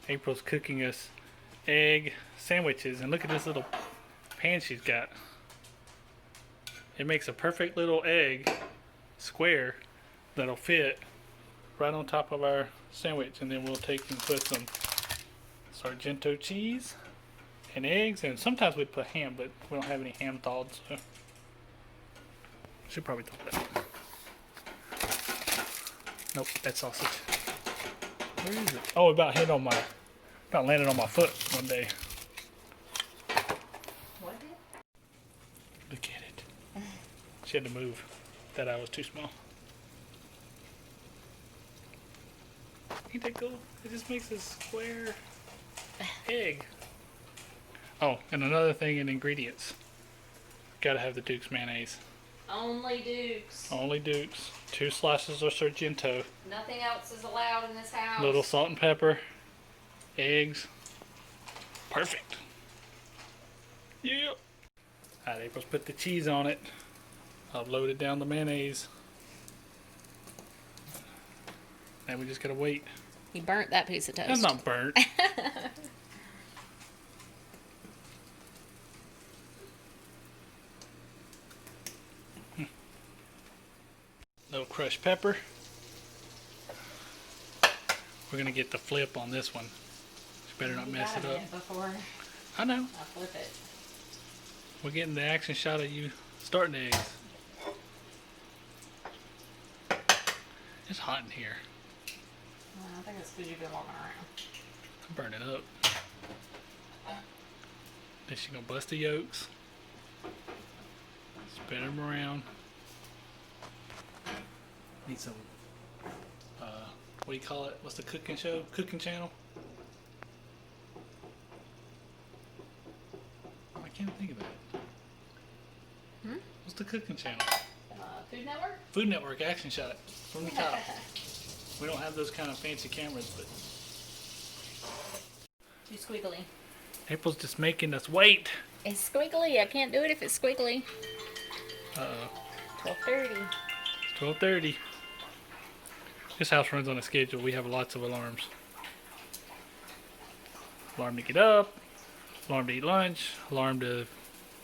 April's cooking us egg sandwiches, and look at this little pan she's got. It makes a perfect little egg square that'll fit right on top of our sandwich, and then we'll take and put some Sargento cheese and eggs, and sometimes we'd put ham, but we don't have any ham thawed, so should probably thaw that. Nope, that's sausage. Where is it? Oh, about landed on my foot one day. What? Look at it. She had to move. That eye was too small. Ain't that cool? It just makes a square egg. Oh, and another thing in ingredients. Gotta have the Duke's mayonnaise. Only Dukes. Only Duke's. 2 slices of Sargento. Nothing else is allowed in this house. Little salt and pepper. Eggs. Perfect. Yeah. Alright, April's put the cheese on it. I've loaded down the mayonnaise. Now we just gotta wait. You burnt that piece of toast. That's not burnt. Little crushed pepper. We're gonna get the flip on this one. You better not mess it up. Before I know. I flip it. We're getting the action shot of you starting the eggs. It's hot in here. Well, I think it's because you've been walking around. I'm burning up. Then she's gonna bust the yolks. Spin them around. Need some, what do you call it? What's the cooking show? Cooking channel? I can't think of that. What's the cooking channel? Food Network? Food Network action shot from the top. We don't have those kind of fancy cameras, but Too squiggly. April's just making us wait. It's squiggly. I can't do it if it's squiggly. Uh-oh. 12:30. It's 12:30. This house runs on a schedule. We have lots of alarms. Alarm to get up, alarm to eat lunch, alarm to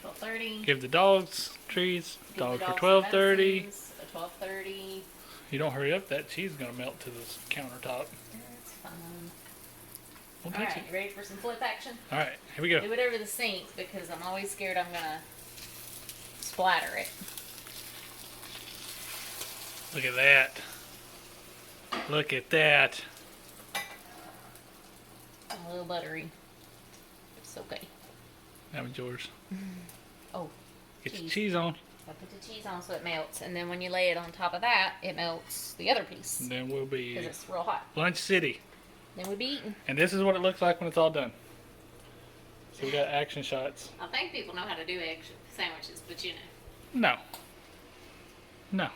12:30. give the dogs treats, dog for 12:30. 12:30. You don't hurry up, that cheese is going to melt to the countertop. That's fine. Don't touch Alright, you ready for some flip action? it. Alright, here we go. Do it over the sink because I'm always scared I'm going to splatter it. Look at that. Look at that. A little buttery. It's okay. That one's yours. Oh, Get your cheese. cheese on. I put the cheese on so it melts, and then when you lay it on top of that, it melts the other piece And then we'll be because it's real hot. Lunch City. Then we'll be eating. And this is what it looks like when it's all done. So we got action shots. I think people know how to do egg sandwiches, but you know. No. No.